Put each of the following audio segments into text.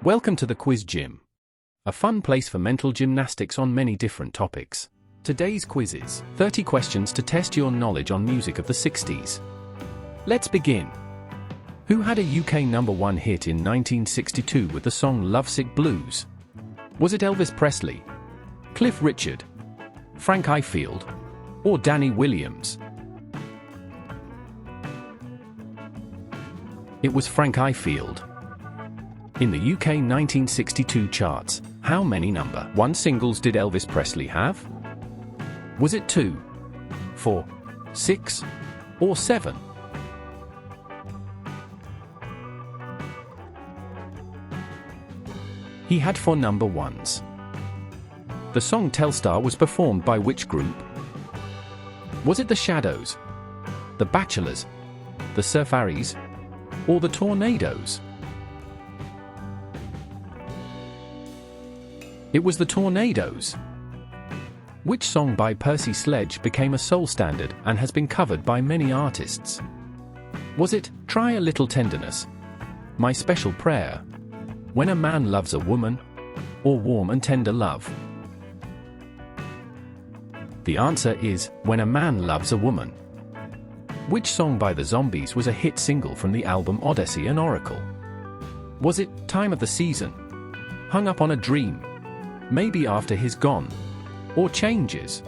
Welcome to the Quiz Gym, a fun place for mental gymnastics on many different topics. Today's quiz is 30 questions to test your knowledge on music of the 60s. Let's begin. Who had a UK #1 hit in 1962 with the song Lovesick Blues? Was it Elvis Presley, Cliff Richard, Frank Ifield, or Danny Williams? It was Frank Ifield. In the UK 1962 charts, how many #1 singles did Elvis Presley have? Was it 2, 4, 6, or 7? He had 4 #1s. The song Telstar was performed by which group? Was it the Shadows, the Bachelors, the Surfaris, or the Tornadoes? It was the Tornadoes. Which song by Percy Sledge became a soul standard and has been covered by many artists? Was it Try a Little Tenderness, My Special Prayer, When a Man Loves a Woman, or Warm and Tender Love? The answer is When a Man Loves a Woman. Which song by the Zombies was a hit single from the album Odyssey and Oracle? Was it Time of the Season, Hung Up on a Dream, Maybe After He's Gone, or Changes?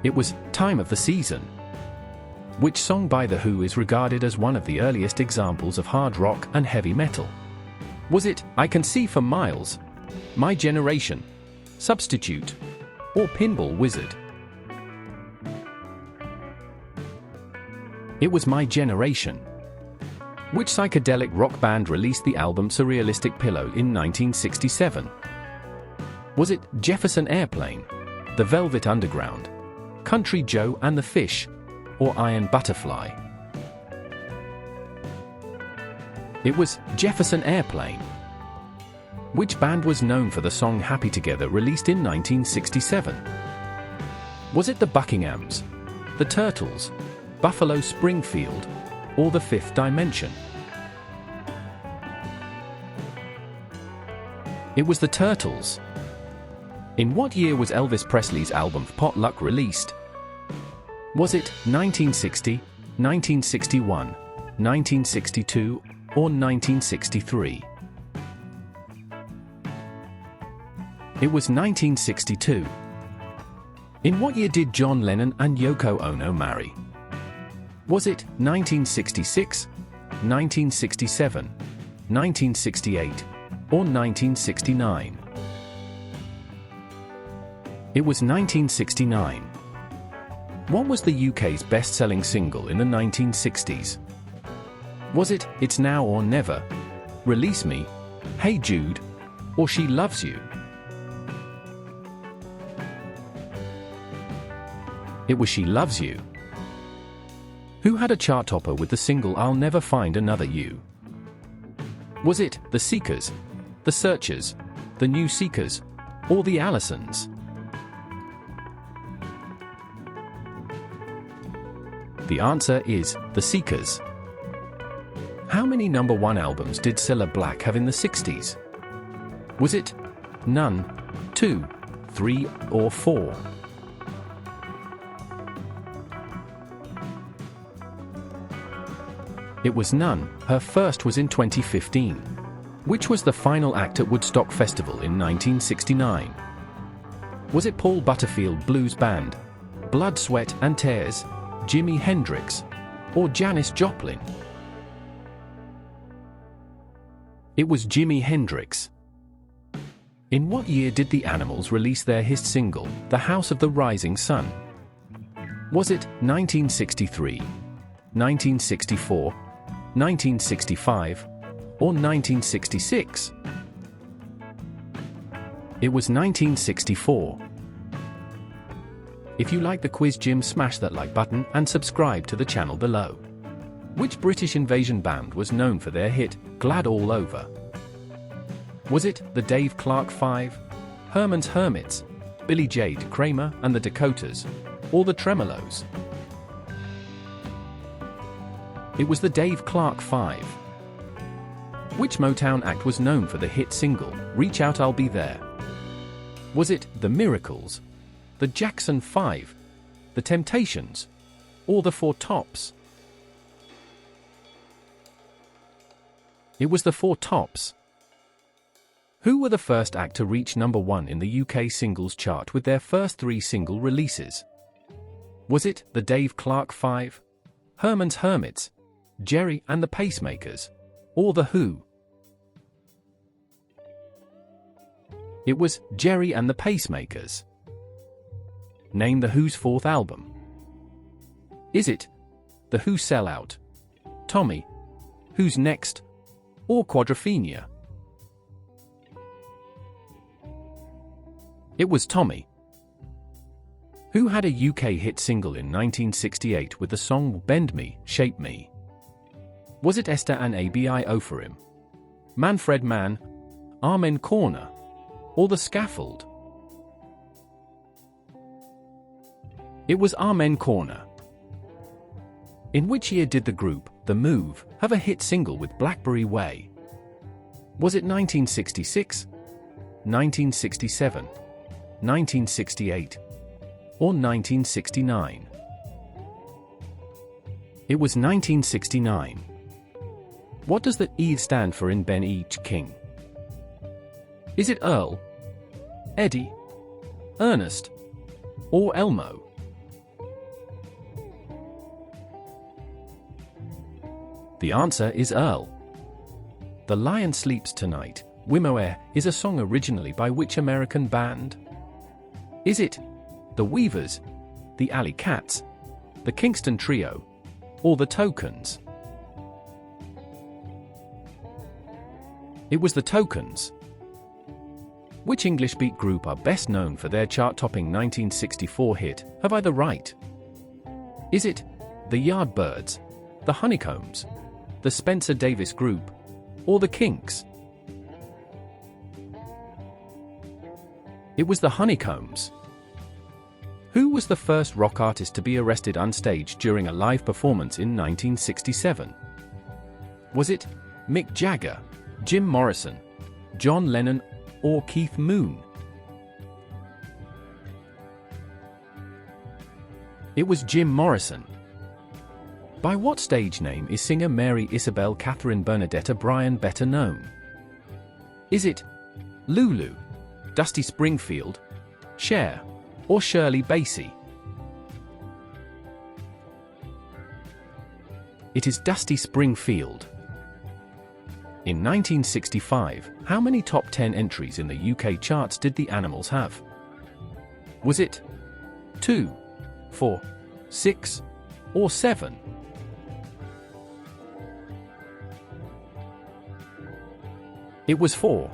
It was Time of the Season. Which song by The Who is regarded as one of the earliest examples of hard rock and heavy metal? Was it I Can See for Miles, My Generation, Substitute, or Pinball Wizard? It was My Generation. Which psychedelic rock band released the album Surrealistic Pillow in 1967? Was it Jefferson Airplane, The Velvet Underground, Country Joe and the Fish, or Iron Butterfly? It was Jefferson Airplane. Which band was known for the song Happy Together released in 1967? Was it the Buckinghams, the Turtles, Buffalo Springfield, or the Fifth Dimension? It was the Turtles. In what year was Elvis Presley's album Potluck released? Was it 1960, 1961, 1962, or 1963? It was 1962. In what year did John Lennon and Yoko Ono marry? Was it 1966, 1967, 1968, or 1969? It was 1969. What was the UK's best-selling single in the 1960s? Was it It's Now or Never, Release Me, Hey Jude, or She Loves You? It was She Loves You. Who had a chart topper with the single I'll Never Find Another You? Was it The Seekers, The Searchers, The New Seekers, or The Allisons? The answer is The Seekers. How many #1 albums did Cilla Black have in the 60s? Was it none, 2, 3, or 4? It was none. Her first was in 2015. Which was the final act at Woodstock Festival in 1969? Was it Paul Butterfield Blues Band, Blood, Sweat and Tears, Jimi Hendrix, or Janis Joplin? It was Jimi Hendrix. In what year did the Animals release their hit single, The House of the Rising Sun? Was it 1963, 1964, 1965, or 1966? It was 1964. If you like the Quiz Gym, smash that like button and subscribe to the channel below. Which British invasion band was known for their hit, Glad All Over? Was it the Dave Clark Five, Herman's Hermits, Billy Jade Kramer and the Dakotas, or the Tremolos? It was the Dave Clark Five. Which Motown act was known for the hit single, Reach Out I'll Be There? Was it The Miracles, the Jackson 5, the Temptations, or the Four Tops? It was the Four Tops. Who were the first act to reach #1 in the UK singles chart with their first 3 single releases? Was it the Dave Clark 5, Herman's Hermits, Jerry and the Pacemakers, or The Who? It was Jerry and the Pacemakers. Name The Who's 4th album. Is it The Who Sell Out, Tommy, Who's Next, or Quadrophenia? It was Tommy. Who had a UK hit single in 1968 with the song Bend Me, Shape Me? Was it Esther and Abi Ofarim, Manfred Mann, Amen Corner, or The Scaffold? It was Amen Corner. In which year did the group, The Move, have a hit single with Blackberry Way? Was it 1966, 1967, 1968, or 1969? It was 1969. What does the E stand for in Ben H. King? Is it Earl, Eddie, Ernest, or Elmo? The answer is Earl. The Lion Sleeps Tonight, Wimoe, is a song originally by which American band? Is it the Weavers, the Alley Cats, the Kingston Trio, or the Tokens? It was the Tokens. Which English beat group are best known for their chart-topping 1964 hit, Have I the Right? Is it the Yardbirds, the Honeycombs, the Spencer Davis Group, or the Kinks? It was the Honeycombs. Who was the first rock artist to be arrested on stage during a live performance in 1967? Was it Mick Jagger, Jim Morrison, John Lennon, or Keith Moon? It was Jim Morrison. By what stage name is singer Mary Isabel Catherine Bernadetta Bryan better known? Is it Lulu, Dusty Springfield, Cher, or Shirley Bassey? It is Dusty Springfield. In 1965, how many top 10 entries in the UK charts did the Animals have? Was it 2, 4, 6, or 7? It was 4.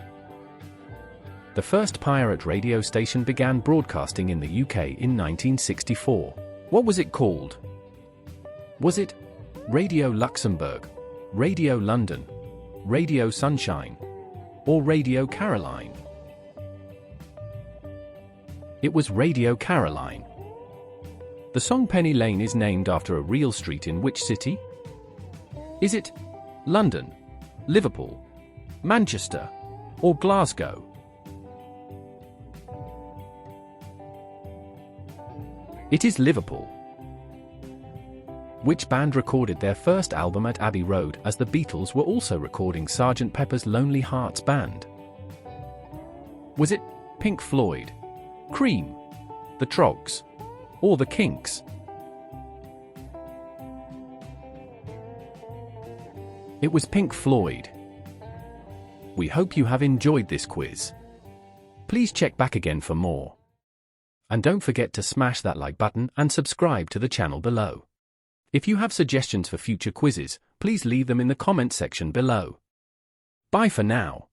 The first pirate radio station began broadcasting in the UK in 1964. What was it called? Was it Radio Luxembourg, Radio London, Radio Sunshine, or Radio Caroline? It was Radio Caroline. The song Penny Lane is named after a real street in which city? Is it London, Liverpool, Manchester, or Glasgow? It is Liverpool. Which band recorded their first album at Abbey Road as the Beatles were also recording Sgt. Pepper's Lonely Hearts Band? Was it Pink Floyd, Cream, the Troggs, or the Kinks? It was Pink Floyd. We hope you have enjoyed this quiz. Please check back again for more. And don't forget to smash that like button and subscribe to the channel below. If you have suggestions for future quizzes, please leave them in the comment section below. Bye for now.